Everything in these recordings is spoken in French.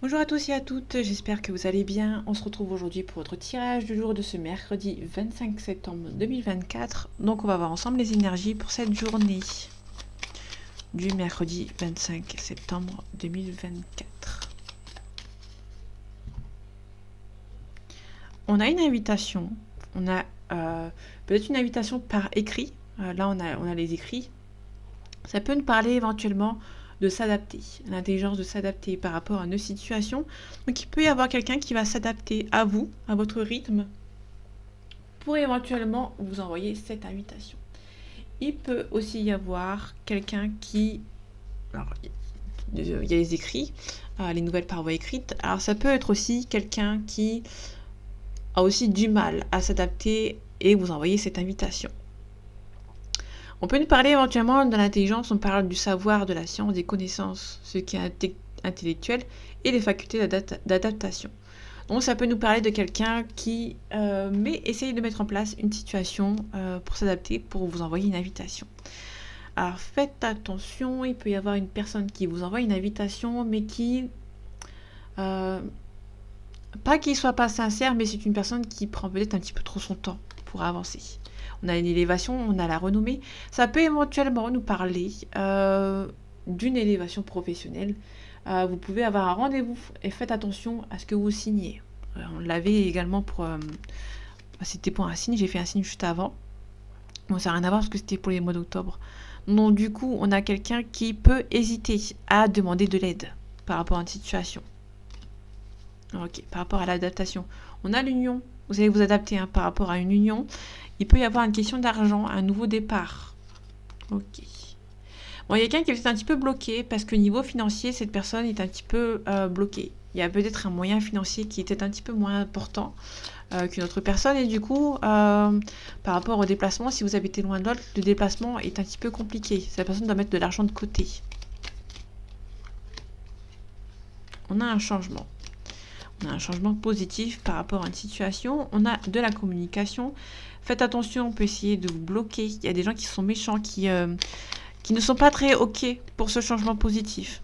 Bonjour à tous et à toutes, j'espère que vous allez bien. On se retrouve aujourd'hui pour votre tirage du jour de ce mercredi 25 septembre 2024. Donc on va voir ensemble les énergies pour cette journée du mercredi 25 septembre 2024. On a une invitation, on a peut-être une invitation par écrit. Là on a les écrits. Ça peut nous parler éventuellement de s'adapter, l'intelligence de s'adapter par rapport à nos situations. Donc il peut y avoir quelqu'un qui va s'adapter à vous, à votre rythme, pour éventuellement vous envoyer cette invitation. Il peut aussi y avoir quelqu'un qui... Alors, il y a les écrits, les nouvelles par voie écrite. Alors ça peut être aussi quelqu'un qui a aussi du mal à s'adapter et vous envoyer cette invitation. On peut nous parler éventuellement de l'intelligence, on parle du savoir, de la science, des connaissances, ce qui est intellectuel, et les facultés d'adaptation. Donc ça peut nous parler de quelqu'un qui essaye de mettre en place une situation pour s'adapter, pour vous envoyer une invitation. Alors faites attention, il peut y avoir une personne qui vous envoie une invitation, mais qui... pas qu'il soit pas sincère, mais c'est une personne qui prend peut-être un petit peu trop son temps pour avancer. On a une élévation, on a la renommée. Ça peut éventuellement nous parler d'une élévation professionnelle. Vous pouvez avoir un rendez-vous et faites attention à ce que vous signez. On l'avait également pour... c'était pour un signe, j'ai fait un signe juste avant. Bon, ça n'a rien à voir parce que c'était pour les mois d'octobre. Donc du coup, on a quelqu'un qui peut hésiter à demander de l'aide par rapport à une situation. Ok, par rapport à l'adaptation. On a l'union. Vous allez vous adapter par rapport à une union. Il peut y avoir une question d'argent, un nouveau départ. Ok. Bon, il y a quelqu'un qui est peut-être un petit peu bloqué parce que niveau financier, cette personne est un petit peu bloquée. Il y a peut-être un moyen financier qui est peut-être un petit peu moins important qu'une autre personne. Et du coup, par rapport au déplacement, si vous habitez loin de l'autre, le déplacement est un petit peu compliqué. Cette personne doit mettre de l'argent de côté. On a un changement. On a un changement positif par rapport à une situation. On a de la communication. Faites attention, on peut essayer de vous bloquer. Il y a des gens qui sont méchants, qui ne sont pas très OK pour ce changement positif.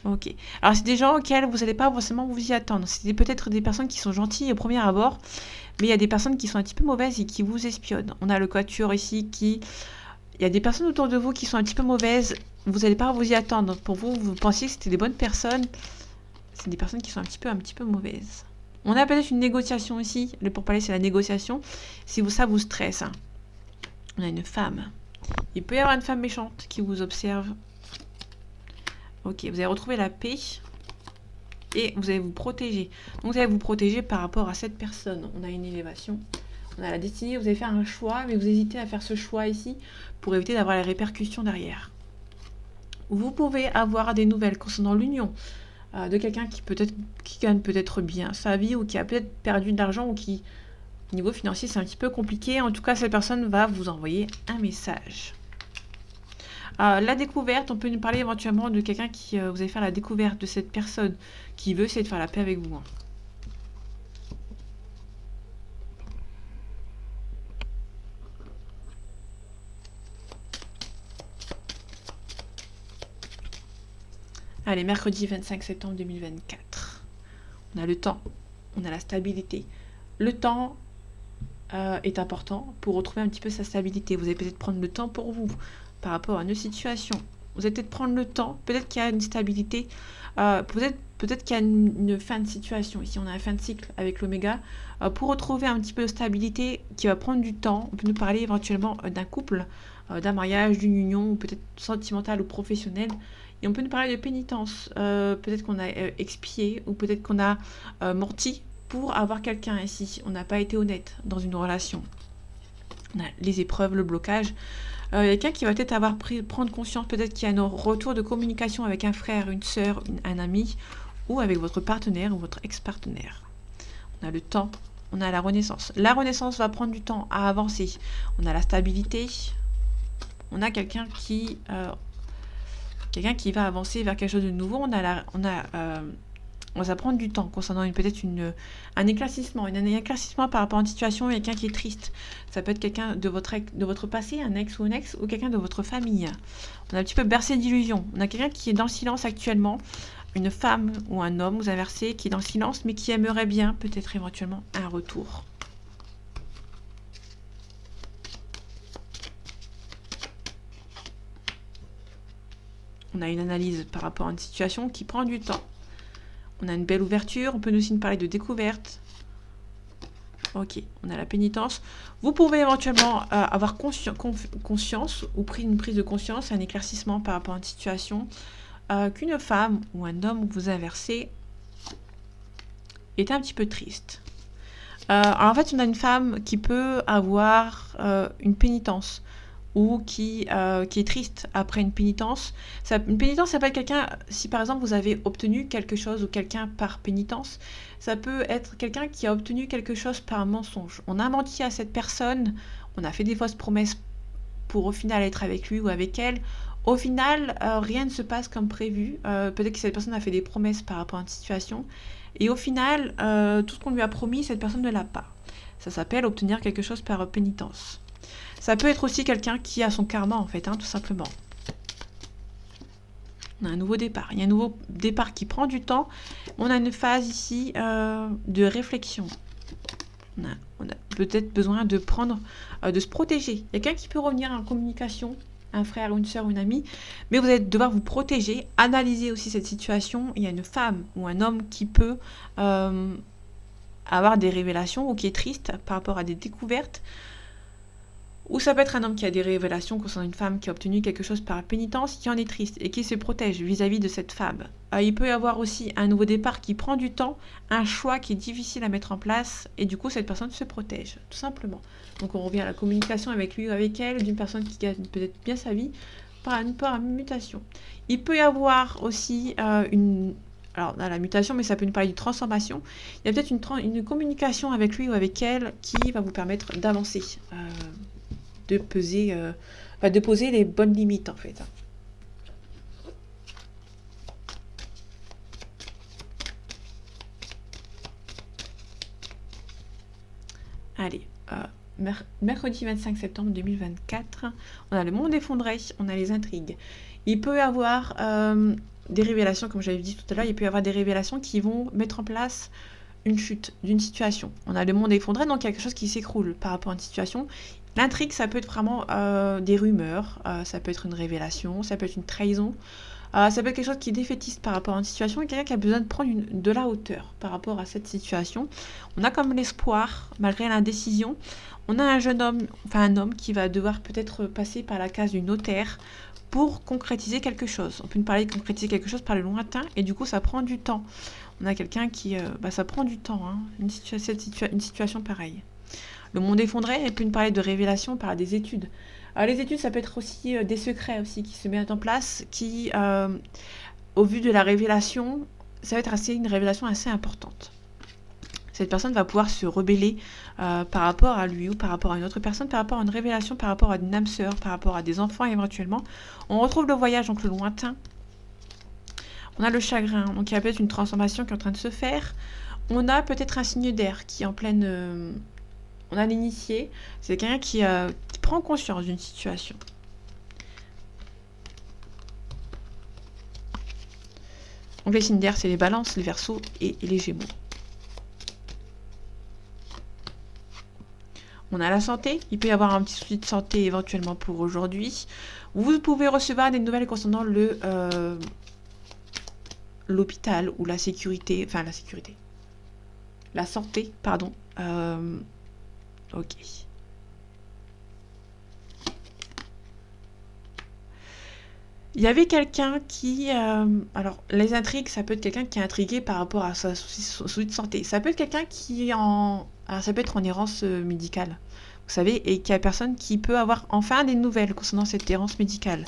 Ok. Alors, c'est des gens auxquels vous n'allez pas forcément vous y attendre. C'est peut-être des personnes qui sont gentilles au premier abord, mais il y a des personnes qui sont un petit peu mauvaises et qui vous espionnent. On a le quatuor ici qui... Il y a des personnes autour de vous qui sont un petit peu mauvaises. Vous n'allez pas vous y attendre. Pour vous, vous pensiez que c'était des bonnes personnes. C'est des personnes qui sont un petit peu mauvaises. On a peut-être une négociation ici. Le pourparler, c'est la négociation. Si ça vous stresse. Hein. On a une femme. Il peut y avoir une femme méchante qui vous observe. Ok, vous allez retrouver la paix. Et vous allez vous protéger. Donc vous allez vous protéger par rapport à cette personne. On a une élévation. On a la destinée. Vous allez faire un choix, mais vous hésitez à faire ce choix ici pour éviter d'avoir les répercussions derrière. Vous pouvez avoir des nouvelles concernant l'union. De quelqu'un qui gagne peut-être bien sa vie ou qui a peut-être perdu de l'argent ou qui, au niveau financier, c'est un petit peu compliqué. En tout cas, cette personne va vous envoyer un message. La découverte, on peut nous parler éventuellement de quelqu'un qui... vous allez faire la découverte de cette personne qui veut essayer de faire la paix avec vous. Hein. Allez, mercredi 25 septembre 2024. On a le temps, on a la stabilité. Le temps est important pour retrouver un petit peu sa stabilité. Vous allez peut-être prendre le temps pour vous par rapport à nos situations. Vous allez peut-être prendre le temps, peut-être qu'il y a une stabilité, peut-être qu'il y a une fin de situation. Ici, on a une fin de cycle avec l'oméga. Pour retrouver un petit peu de stabilité qui va prendre du temps, on peut nous parler éventuellement d'un couple, d'un mariage, d'une union, peut-être sentimentale ou professionnelle. Et on peut nous parler de pénitence. Peut-être qu'on a expié ou peut-être qu'on a menti pour avoir quelqu'un ici. On n'a pas été honnête dans une relation. On a les épreuves, le blocage. Il y a quelqu'un qui va peut-être prendre conscience, peut-être qu'il y a un retour de communication avec un frère, une sœur, un ami, ou avec votre partenaire ou votre ex-partenaire. On a le temps, on a la renaissance. La renaissance va prendre du temps à avancer. On a la stabilité. On a quelqu'un qui va avancer vers quelque chose de nouveau. On va prendre du temps concernant peut-être un éclaircissement. Un éclaircissement par rapport à une situation, quelqu'un qui est triste. Ça peut être quelqu'un de votre passé, un ex ou une ex, ou quelqu'un de votre famille. On a un petit peu bercé d'illusions. On a quelqu'un qui est dans le silence actuellement, une femme ou un homme, vous inversez, qui est dans le silence, mais qui aimerait bien peut-être éventuellement un retour. On a une analyse par rapport à une situation qui prend du temps. On a une belle ouverture, on peut aussi nous parler de découverte. Ok, on a la pénitence. Vous pouvez éventuellement avoir conscience ou une prise de conscience, un éclaircissement par rapport à une situation qu'une femme ou un homme que vous inversez est un petit peu triste. Alors en fait, on a une femme qui peut avoir une pénitence ou qui est triste après une pénitence. Une pénitence, ça peut être quelqu'un, si par exemple vous avez obtenu quelque chose ou quelqu'un par pénitence, ça peut être quelqu'un qui a obtenu quelque chose par mensonge. On a menti à cette personne, on a fait des fausses promesses pour au final être avec lui ou avec elle. Au final, rien ne se passe comme prévu. Peut-être que cette personne a fait des promesses par rapport à une situation. Et au final, tout ce qu'on lui a promis, cette personne ne l'a pas. Ça s'appelle obtenir quelque chose par pénitence. Ça peut être aussi quelqu'un qui a son karma, en fait, tout simplement. On a un nouveau départ. Il y a un nouveau départ qui prend du temps. On a une phase ici de réflexion. On a peut-être besoin de se protéger. Il y a quelqu'un qui peut revenir en communication, un frère ou une soeur ou une amie, mais vous allez devoir vous protéger, analyser aussi cette situation. Il y a une femme ou un homme qui peut avoir des révélations ou qui est triste par rapport à des découvertes. Ou ça peut être un homme qui a des révélations concernant une femme qui a obtenu quelque chose par pénitence, qui en est triste et qui se protège vis-à-vis de cette femme. Il peut y avoir aussi un nouveau départ qui prend du temps, un choix qui est difficile à mettre en place, et du coup cette personne se protège, tout simplement. Donc on revient à la communication avec lui ou avec elle, d'une personne qui gagne peut-être bien sa vie, par une mutation. Il peut y avoir aussi alors dans la mutation, mais ça peut nous parler d'une transformation. Il y a peut-être une communication avec lui ou avec elle qui va vous permettre d'avancer. De poser les bonnes limites en fait. Allez, mercredi 25 septembre 2024, on a le monde effondré, on a les intrigues. Il peut y avoir des révélations, comme j'avais dit tout à l'heure, il peut y avoir des révélations qui vont mettre en place une chute d'une situation. On a le monde effondré, donc il y a quelque chose qui s'écroule par rapport à une situation. L'intrigue, ça peut être vraiment des rumeurs, ça peut être une révélation, ça peut être une trahison, ça peut être quelque chose qui est défaitiste par rapport à une situation et quelqu'un qui a besoin de prendre de la hauteur par rapport à cette situation. On a comme l'espoir, malgré l'indécision, on a un homme qui va devoir peut-être passer par la case du notaire pour concrétiser quelque chose. On peut nous parler de concrétiser quelque chose par le lointain et du coup ça prend du temps. On a quelqu'un qui... ça prend du temps, une situation pareille. Le monde effondré, elle peut nous parler de révélation par des études. Les études, ça peut être aussi des secrets aussi qui se mettent en place, qui, au vu de la révélation, ça va être une révélation assez importante. Cette personne va pouvoir se rebeller par rapport à lui ou par rapport à une autre personne, par rapport à une révélation, par rapport à une âme sœur, par rapport à des enfants éventuellement. On retrouve le voyage, donc le lointain. On a le chagrin, donc il y a peut-être une transformation qui est en train de se faire. On a peut-être un signe d'air qui est en pleine... On a l'initié, c'est quelqu'un qui prend conscience d'une situation. Donc les signes d'air, c'est les balances, les verseaux et les gémeaux. On a la santé, il peut y avoir un petit souci de santé éventuellement pour aujourd'hui. Vous pouvez recevoir des nouvelles concernant l'hôpital ou la santé, pardon. Ok. Il y avait quelqu'un qui... alors, les intrigues, ça peut être quelqu'un qui est intrigué par rapport à son souci de santé. Ça peut être quelqu'un qui est alors, ça peut être en errance médicale, vous savez, et qu'il y a personne qui peut avoir enfin des nouvelles concernant cette errance médicale.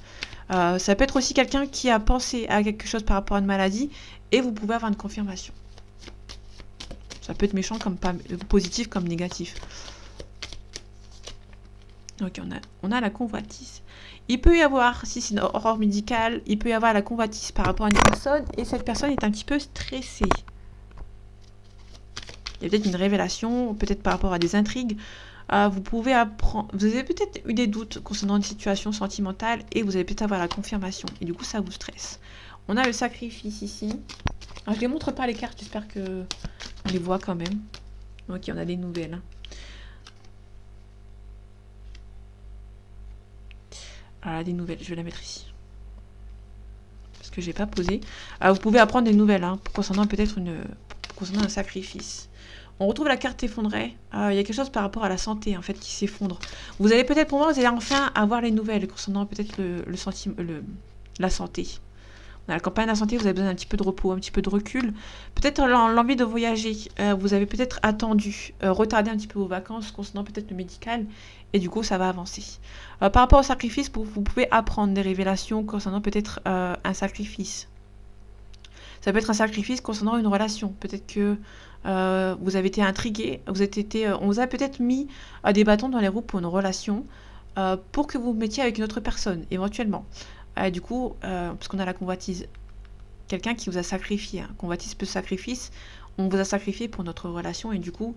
Ça peut être aussi quelqu'un qui a pensé à quelque chose par rapport à une maladie, et vous pouvez avoir une confirmation. Ça peut être méchant, comme positif comme négatif. Donc on a la convoitise. Il peut y avoir, si c'est une aurore médicale, il peut y avoir la convoitise par rapport à une personne et cette personne est un petit peu stressée. Il y a peut-être une révélation, peut-être par rapport à des intrigues. Vous avez peut-être eu des doutes concernant une situation sentimentale et vous allez peut-être avoir la confirmation et du coup ça vous stresse. On a le sacrifice ici. Alors, je les montre pas les cartes, j'espère que on les voit quand même. Ok, on a des nouvelles. Voilà, des nouvelles, je vais la mettre ici. Parce que j'ai pas posé. Vous pouvez apprendre des nouvelles, hein, concernant peut-être concernant un sacrifice. On retrouve la carte effondrée. Il y a quelque chose par rapport à la santé, en fait, qui s'effondre. Vous allez peut-être, pour moi, vous allez enfin avoir les nouvelles concernant peut-être la santé. On a la campagne de la santé, vous avez besoin d'un petit peu de repos, un petit peu de recul. Peut-être l'envie de voyager. Vous avez peut-être attendu, retardé un petit peu vos vacances concernant peut-être le médical. Et du coup, ça va avancer. Par rapport au sacrifice, vous pouvez apprendre des révélations concernant peut-être un sacrifice. Ça peut être un sacrifice concernant une relation. Peut-être que vous avez été intrigué, on vous a peut-être mis des bâtons dans les roues pour une relation pour que vous vous mettiez avec une autre personne, éventuellement. Du coup, parce qu'on a la convoitise, quelqu'un qui vous a sacrifié, hein. Convoitise plus sacrifice, on vous a sacrifié pour notre relation et du coup,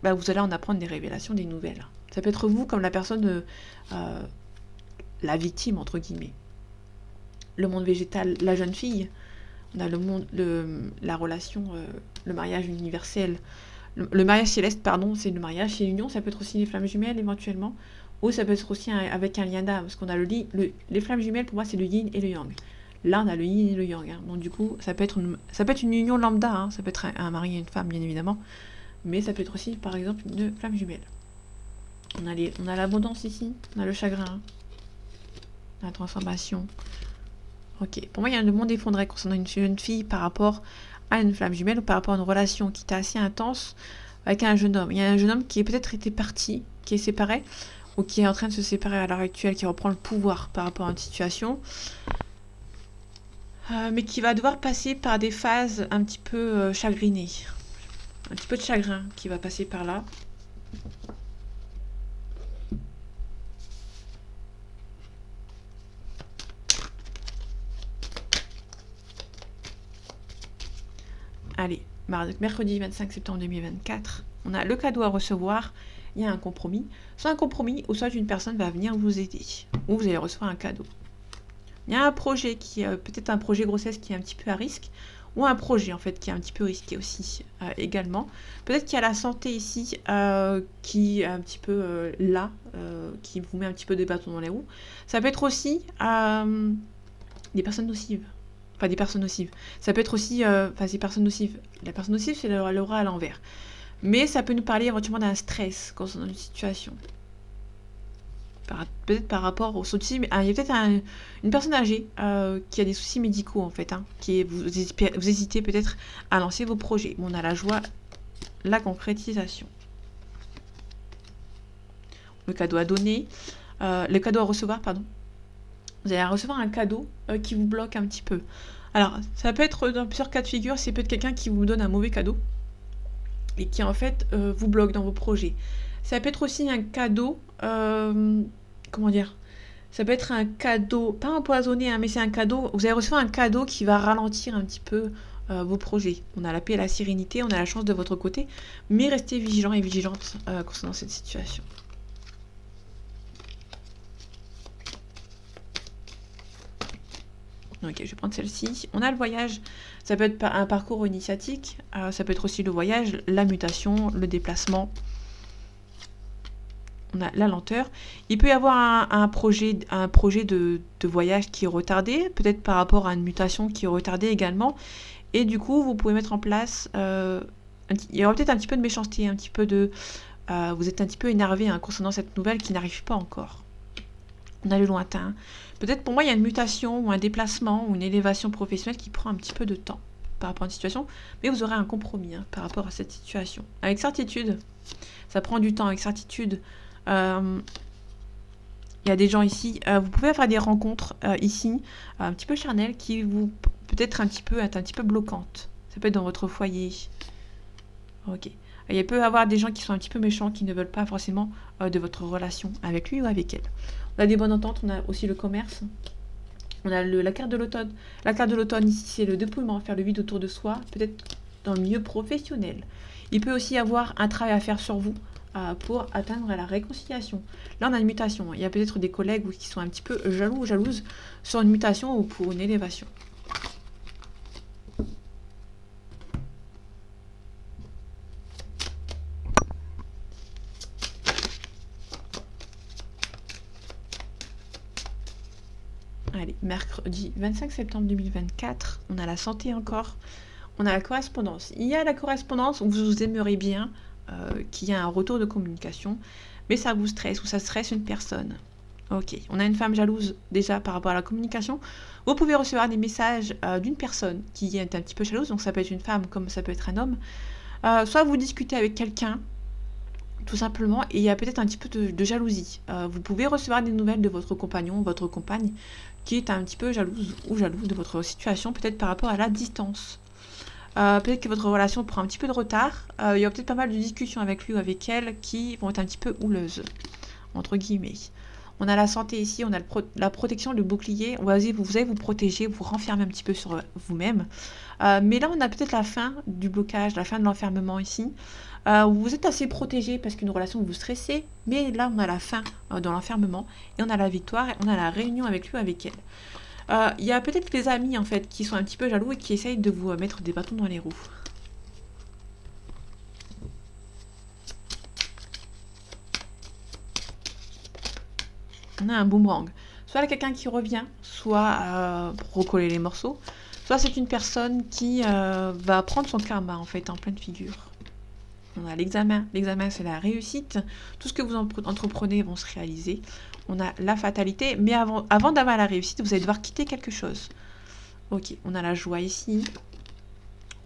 vous allez en apprendre des révélations, des nouvelles. Ça peut être vous comme la personne, la victime, entre guillemets. Le monde végétal, la jeune fille. On a la relation, le mariage universel. Le mariage céleste, pardon, c'est le mariage, c'est l'union. Ça peut être aussi les flammes jumelles, éventuellement. Ou ça peut être aussi avec un lien d'âme. Parce qu'on a les flammes jumelles, pour moi, c'est le yin et le yang. Là, on a le yin et le yang. Hein. Donc, du coup, ça peut être une union lambda. Hein. Ça peut être un mari et une femme, bien évidemment. Mais ça peut être aussi, par exemple, une flamme jumelle. On a l'abondance ici. On a le chagrin. La transformation. Ok. Pour moi, il y a le monde effondré concernant une jeune fille par rapport à une flamme jumelle ou par rapport à une relation qui était assez intense avec un jeune homme. Il y a un jeune homme qui est peut-être été parti, qui est séparé, ou qui est en train de se séparer à l'heure actuelle, qui reprend le pouvoir par rapport à une situation, mais qui va devoir passer par des phases un petit peu chagrinées. Un petit peu de chagrin qui va passer par là. Allez, mercredi 25 septembre 2024, on a le cadeau à recevoir, il y a un compromis. Soit un compromis, ou soit une personne va venir vous aider, ou vous allez recevoir un cadeau. Il y a un projet qui peut-être un projet grossesse qui est un petit peu à risque, ou un projet en fait qui est un petit peu risqué aussi également. Peut-être qu'il y a la santé ici qui est un petit peu là, qui vous met un petit peu des bâtons dans les roues. Ça peut être aussi des personnes nocives. Enfin, des personnes nocives. Ça peut être aussi des personnes nocives. La personne nocive, c'est l'aura à l'envers. Mais ça peut nous parler éventuellement d'un stress concernant une situation. Peut-être par rapport aux soucis. Il y a peut-être une personne âgée qui a des soucis médicaux, en fait. Hein, vous hésitez peut-être à lancer vos projets. Bon, on a la joie, la concrétisation. Le cadeau à donner. Le cadeau à recevoir, pardon. Vous allez recevoir un cadeau qui vous bloque un petit peu. Alors, ça peut être dans plusieurs cas de figure. C'est peut-être quelqu'un qui vous donne un mauvais cadeau et qui, en fait, vous bloque dans vos projets. Ça peut être aussi un cadeau... comment dire ? Ça peut être un cadeau, pas empoisonné, hein, mais c'est un cadeau... Vous allez recevoir un cadeau qui va ralentir un petit peu vos projets. On a la paix et la sérénité, on a la chance de votre côté, mais restez vigilants et vigilantes concernant cette situation. Ok, je vais prendre celle-ci. On a le voyage, ça peut être un parcours initiatique, ça peut être aussi le voyage, la mutation, le déplacement. On a la lenteur. Il peut y avoir un projet de voyage qui est retardé, peut-être par rapport à une mutation qui est retardée également. Et du coup, vous pouvez mettre en place... il y aura peut-être un petit peu de méchanceté, un petit peu de... vous êtes un petit peu énervé concernant cette nouvelle qui n'arrive pas encore. On a le lointain. Peut-être pour moi, il y a une mutation ou un déplacement ou une élévation professionnelle qui prend un petit peu de temps par rapport à une situation, mais vous aurez un compromis par rapport à cette situation. Avec certitude, ça prend du temps, avec certitude. Il y a des gens ici, vous pouvez faire des rencontres ici, un petit peu charnelles, qui vous peut-être être un petit peu bloquantes. Ça peut être dans votre foyer. Ok. Il peut y avoir des gens qui sont un petit peu méchants, qui ne veulent pas forcément de votre relation avec lui ou avec elle. On a des bonnes ententes, on a aussi le commerce. On a la carte de l'automne. La carte de l'automne ici, c'est le dépouillement, faire le vide autour de soi, peut-être dans le milieu professionnel. Il peut aussi y avoir un travail à faire sur vous, pour atteindre la réconciliation. Là, on a une mutation. Il y a peut-être des collègues qui sont un petit peu jaloux ou jalouses sur une mutation ou pour une élévation. Allez, mercredi 25 septembre 2024, on a la santé encore, on a la correspondance. Il y a la correspondance où vous aimeriez bien qu'il y ait un retour de communication, mais ça vous stresse ou ça stresse une personne. Ok, on a une femme jalouse déjà par rapport à la communication. Vous pouvez recevoir des messages d'une personne qui est un petit peu jalouse, donc ça peut être une femme comme ça peut être un homme. Soit vous discutez avec quelqu'un, tout simplement, et il y a peut-être un petit peu de jalousie. Vous pouvez recevoir des nouvelles de votre compagnon, votre compagne, qui est un petit peu jalouse ou jaloux de votre situation, peut-être par rapport à la distance. Peut-être que votre relation prend un petit peu de retard. Il y aura peut-être pas mal de discussions avec lui ou avec elle qui vont être un petit peu houleuses, entre guillemets. On a la santé ici, on a la protection, le bouclier. Vous allez vous protéger, vous renfermer un petit peu sur vous-même. Mais là, on a peut-être la fin du blocage, la fin de l'enfermement ici. Vous êtes assez protégé parce qu'une relation vous stressez, mais là, on a la fin dans l'enfermement et on a la victoire et on a la réunion avec lui ou avec elle. Il y a peut-être des amis en fait qui sont un petit peu jaloux et qui essayent de vous mettre des bâtons dans les roues. On a un boomerang. Soit quelqu'un qui revient, soit pour recoller les morceaux, soit c'est une personne qui va prendre son karma en fait en pleine figure. On a l'examen. L'examen, c'est la réussite. Tout ce que vous entreprenez vont se réaliser. On a la fatalité, mais avant d'avoir la réussite, vous allez devoir quitter quelque chose. Ok, on a la joie ici.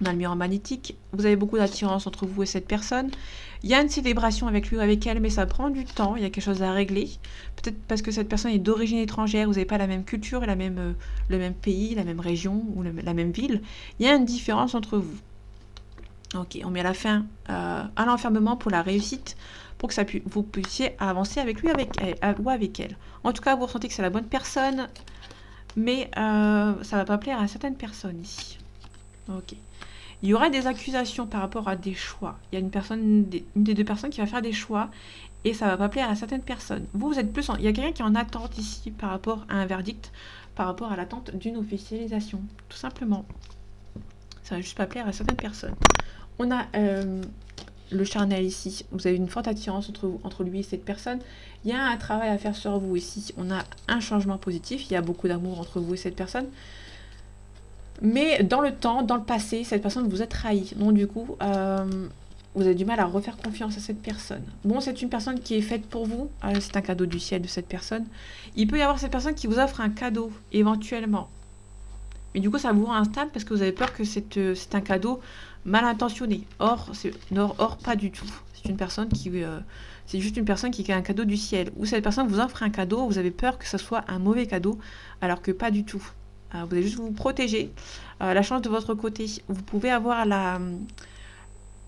On a le miroir magnétique. Vous avez beaucoup d'attirance entre vous et cette personne. Il y a une célébration avec lui ou avec elle, mais ça prend du temps. Il y a quelque chose à régler. Peut-être parce que cette personne est d'origine étrangère, vous n'avez pas la même culture, le même pays, la même région ou la même ville. Il y a une différence entre vous. Ok, on met la fin à l'enfermement pour la réussite, pour que vous puissiez avancer avec lui ou avec elle. En tout cas, vous ressentez que c'est la bonne personne, mais ça ne va pas plaire à certaines personnes ici. Ok. Il y aura des accusations par rapport à des choix. Il y a une des deux personnes qui va faire des choix et ça ne va pas plaire à certaines personnes. Vous êtes plus il y a quelqu'un qui est en attente ici par rapport à un verdict, par rapport à l'attente d'une officialisation, tout simplement. Ça va juste pas plaire à certaines personnes. On a le charnel ici. Vous avez une forte attirance entre lui et cette personne. Il y a un travail à faire sur vous ici. On a un changement positif. Il y a beaucoup d'amour entre vous et cette personne. Mais dans le temps, dans le passé, cette personne vous a trahi. Donc du coup, vous avez du mal à refaire confiance à cette personne. Bon, c'est une personne qui est faite pour vous. C'est un cadeau du ciel de cette personne. Il peut y avoir cette personne qui vous offre un cadeau, éventuellement. Mais du coup, ça vous rend instable parce que vous avez peur que c'est un cadeau mal intentionné. Or, pas du tout. C'est une personne c'est juste une personne qui a un cadeau du ciel. Ou cette personne vous offre un cadeau, vous avez peur que ce soit un mauvais cadeau, alors que pas du tout. Vous allez juste vous protéger. La chance de votre côté. Vous pouvez avoir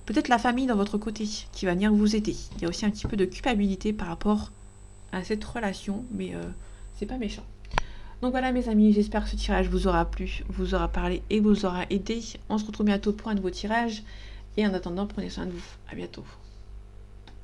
peut-être la famille dans votre côté qui va venir vous aider. Il y a aussi un petit peu de culpabilité par rapport à cette relation, mais c'est pas méchant. Donc voilà mes amis, j'espère que ce tirage vous aura plu, vous aura parlé et vous aura aidé. On se retrouve bientôt pour un nouveau tirage. Et en attendant, prenez soin de vous. À bientôt.